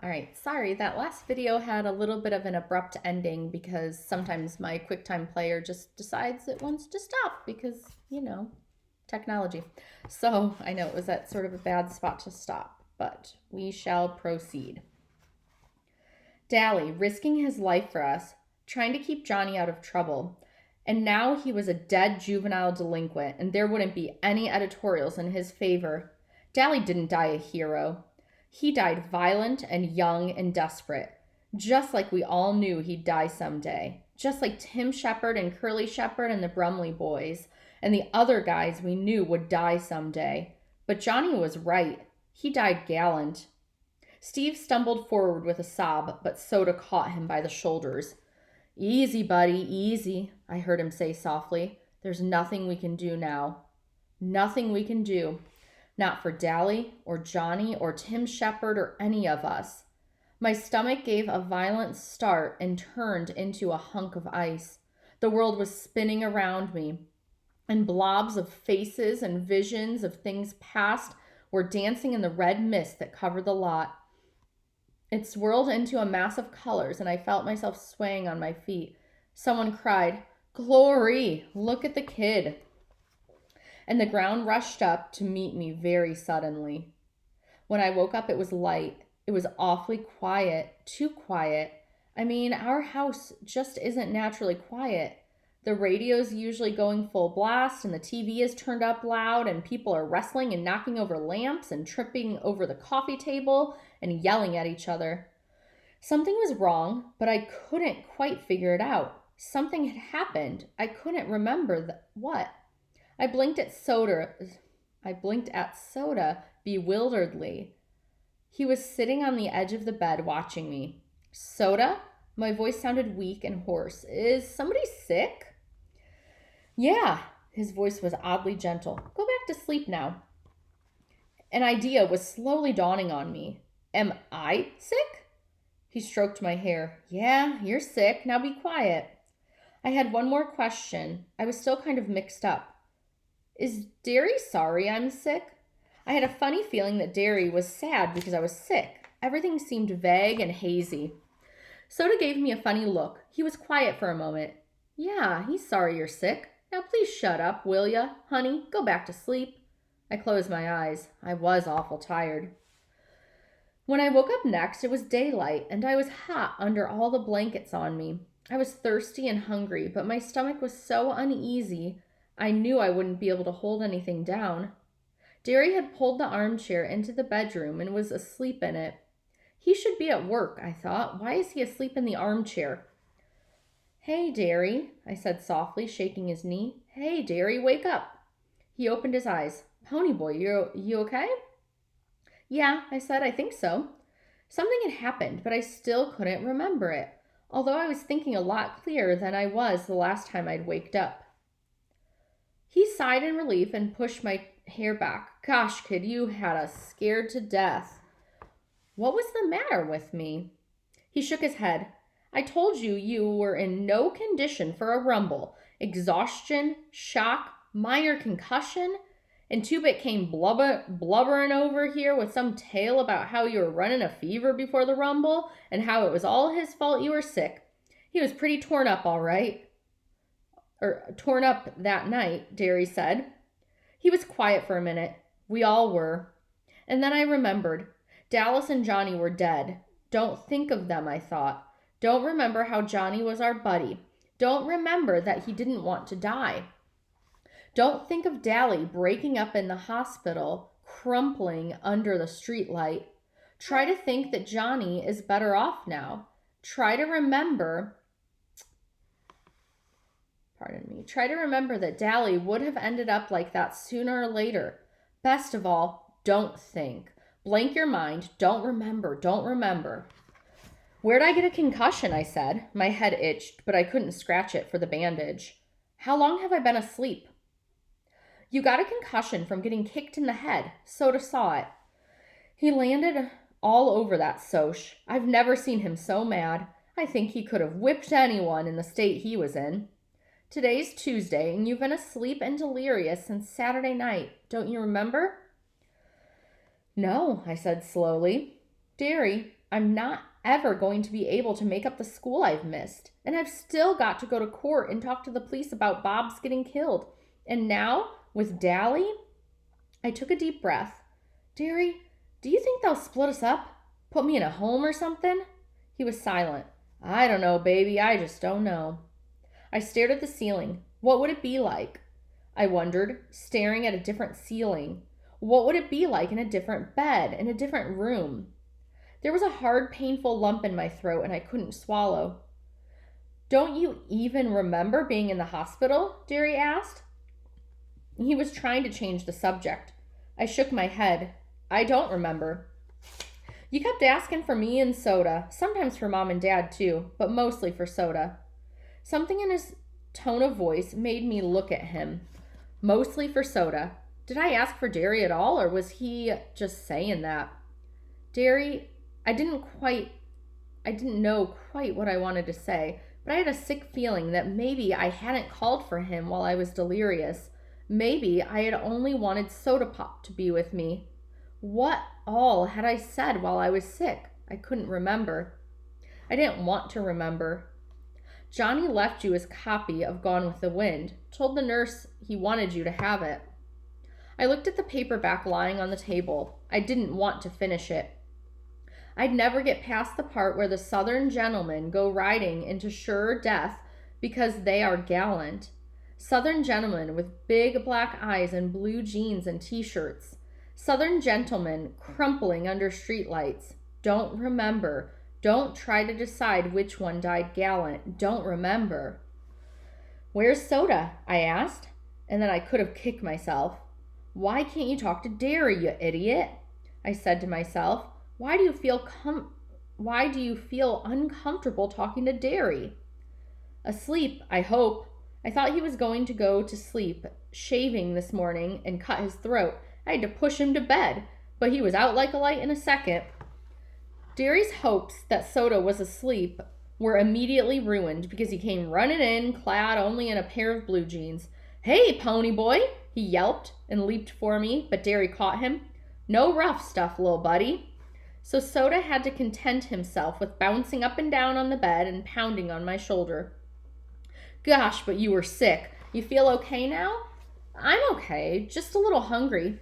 All right, sorry, that last video had a little bit of an abrupt ending because sometimes my QuickTime player just decides it wants to stop because, technology. So I know it was at sort of a bad spot to stop, but we shall proceed. Dally risking his life for us, trying to keep Johnny out of trouble. And now he was a dead juvenile delinquent, and there wouldn't be any editorials in his favor. Dally didn't die a hero. He died violent and young and desperate, just like we all knew he'd die someday. Just like Tim Shepard and Curly Shepard and the Brumley boys, and the other guys we knew would die someday. But Johnny was right. He died gallant. Steve stumbled forward with a sob, but Soda caught him by the shoulders. Easy, buddy, easy, I heard him say softly. There's nothing we can do now. Nothing we can do. Not for Dally or Johnny or Tim Shepard or any of us. My stomach gave a violent start and turned into a hunk of ice. The world was spinning around me, and blobs of faces and visions of things past were dancing in the red mist that covered the lot. It swirled into a mass of colors, and I felt myself swaying on my feet. Someone cried, "Glory! Look at the kid!" And the ground rushed up to meet me very suddenly. When I woke up, it was light. It was awfully quiet, too quiet. I mean, our house just isn't naturally quiet. The radio's usually going full blast, and the TV is turned up loud, and people are wrestling and knocking over lamps and tripping over the coffee table and yelling at each other. Something was wrong, but I couldn't quite figure it out. Something had happened. I couldn't remember what. I blinked at Soda. I blinked at Soda bewilderedly. He was sitting on the edge of the bed watching me. "Soda?" My voice sounded weak and hoarse. "Is somebody sick?" "Yeah." His voice was oddly gentle. "Go back to sleep now." An idea was slowly dawning on me. Am I sick? He stroked my hair. "Yeah, you're sick. Now be quiet." I had one more question. I was still kind of mixed up. "Is Derry sorry I'm sick?" I had a funny feeling that Derry was sad because I was sick. Everything seemed vague and hazy. Soda gave me a funny look. He was quiet for a moment. "Yeah, he's sorry you're sick. Now please shut up, will ya? Honey, go back to sleep." I closed my eyes. I was awful tired. When I woke up next, it was daylight, and I was hot under all the blankets on me. I was thirsty and hungry, but my stomach was so uneasy, I knew I wouldn't be able to hold anything down. Derry had pulled the armchair into the bedroom and was asleep in it. He should be at work, I thought. Why is he asleep in the armchair? "Hey, Derry," I said softly, shaking his knee. "Hey, Derry, wake up." He opened his eyes. "Ponyboy, you okay?" "Yeah," I said, "I think so." Something had happened, but I still couldn't remember it, although I was thinking a lot clearer than I was the last time I'd waked up. He sighed in relief and pushed my hair back. "Gosh, kid, you had us scared to death." What was the matter with me? He shook his head. "I told you you were in no condition for a rumble. Exhaustion, shock, minor concussion. And Two-Bit came blubbering over here with some tale about how you were running a fever before the rumble and how it was all his fault you were sick. He was pretty torn up, all right." Or torn up that night, Derry said. He was quiet for a minute. We all were. And then I remembered. Dallas and Johnny were dead. Don't think of them, I thought. Don't remember how Johnny was our buddy. Don't remember that he didn't want to die. Don't think of Dally breaking up in the hospital, crumpling under the streetlight. Try to think that Johnny is better off now. Try to remember that Dally would have ended up like that sooner or later. Best of all, don't think. Blank your mind. Don't remember. "Where'd I get a concussion?" I said. My head itched, but I couldn't scratch it for the bandage. "How long have I been asleep?" "You got a concussion from getting kicked in the head." Soda saw it. He landed all over that Soch. I've never seen him so mad. I think he could have whipped anyone in the state he was in. "Today's Tuesday, and you've been asleep and delirious since Saturday night. Don't you remember?" "No," I said slowly. Derry, I'm not ever going to be able to make up the school I've missed. And I've still got to go to court and talk to the police about Bob's getting killed. And now, with Dally, I took a deep breath. Derry, do you think they'll split us up? Put me in a home or something? He was silent. I don't know, baby. I just don't know. I stared at the ceiling. What would it be like? I wondered, staring at a different ceiling. What would it be like in a different bed, in a different room? There was a hard, painful lump in my throat and I couldn't swallow. Don't you even remember being in the hospital? Derry asked. He was trying to change the subject. I shook my head. I don't remember. You kept asking for me and Soda, sometimes for Mom and Dad too, but mostly for Soda. Something in his tone of voice made me look at him. Mostly for Soda. Did I ask for Derry at all, or was he just saying that? Derry, I didn't know quite what I wanted to say, but I had a sick feeling that maybe I hadn't called for him while I was delirious. Maybe I had only wanted Soda Pop to be with me. What all had I said while I was sick? I couldn't remember. I didn't want to remember. Johnny left you his copy of Gone with the Wind, told the nurse he wanted you to have it. I looked at the paperback lying on the table. I didn't want to finish it. I'd never get past the part where the Southern gentlemen go riding into sure death because they are gallant. Southern gentlemen with big black eyes and blue jeans and t-shirts. Southern gentlemen crumpling under streetlights. Don't remember. Don't try to decide which one died gallant. Don't remember. Where's Soda? I asked, and then I could have kicked myself. Why can't you talk to Derry, you idiot? I said to myself. Why do you feel uncomfortable talking to Derry? Asleep, I hope. I thought he was going to go to sleep, shaving this morning, and cut his throat. I had to push him to bed, but he was out like a light in a second. Derry's hopes that Soda was asleep were immediately ruined because he came running in, clad only in a pair of blue jeans. Hey, pony boy, he yelped and leaped for me, but Derry caught him. No rough stuff, little buddy. So Soda had to content himself with bouncing up and down on the bed and pounding on my shoulder. Gosh, but you were sick. You feel okay now? I'm okay, just a little hungry.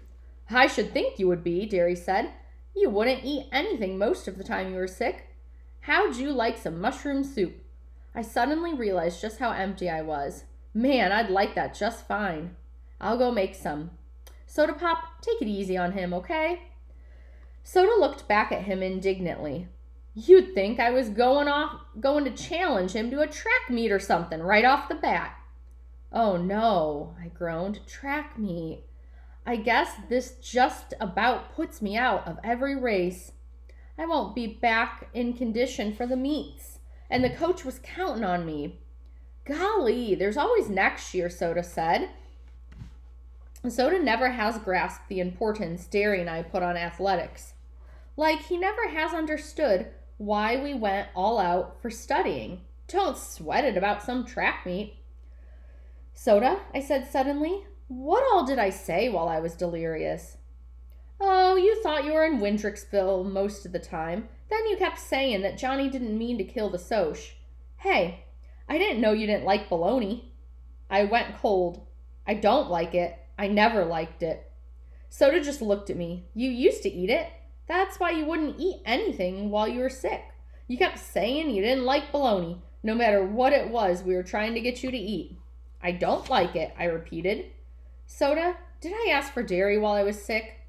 I should think you would be, Derry said. You wouldn't eat anything most of the time you were sick. How'd you like some mushroom soup? I suddenly realized just how empty I was. Man, I'd like that just fine. I'll go make some. Soda Pop, take it easy on him, okay? Soda looked back at him indignantly. You'd think I was going to challenge him to a track meet or something right off the bat. Oh no, I groaned. Track meet. I guess this just about puts me out of every race. I won't be back in condition for the meets, and the coach was counting on me. Golly, there's always next year, Soda said. Soda never has grasped the importance Derry and I put on athletics. Like he never has understood why we went all out for studying. Don't sweat it about some track meet. Soda, I said suddenly, what all did I say while I was delirious? Oh, you thought you were in Windricksville most of the time. Then you kept saying that Johnny didn't mean to kill the Soch. Hey, I didn't know you didn't like bologna. I went cold. I don't like it. I never liked it. Soda just looked at me. You used to eat it. That's why you wouldn't eat anything while you were sick. You kept saying you didn't like bologna, no matter what it was we were trying to get you to eat. I don't like it, I repeated. Soda, did I ask for Derry while I was sick?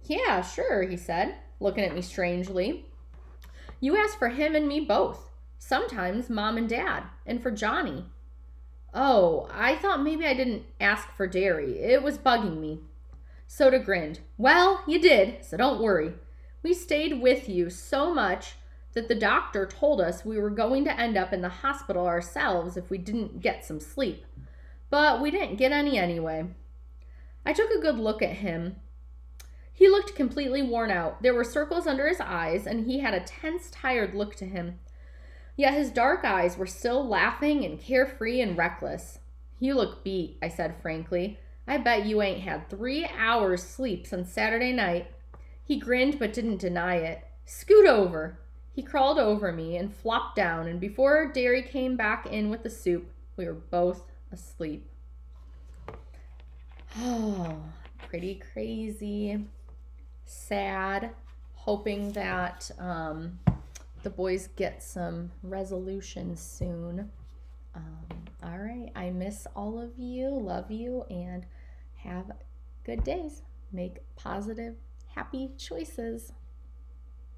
Yeah, sure, he said, looking at me strangely. You asked for him and me both. Sometimes Mom and Dad, and for Johnny. Oh, I thought maybe I didn't ask for Derry. It was bugging me. Soda grinned. Well, you did, so don't worry. We stayed with you so much that the doctor told us we were going to end up in the hospital ourselves if we didn't get some sleep. But we didn't get any anyway. I took a good look at him. He looked completely worn out. There were circles under his eyes, and he had a tense, tired look to him. Yet his dark eyes were still laughing and carefree and reckless. You look beat, I said frankly. I bet you ain't had 3 hours sleep since Saturday night. He grinned but didn't deny it. Scoot over. He crawled over me and flopped down, and before Derry came back in with the soup, we were both asleep. Oh, pretty crazy. Sad. Hoping that the boys get some resolution soon. All right. I miss all of you, love you, and have good days. Make positive, happy choices.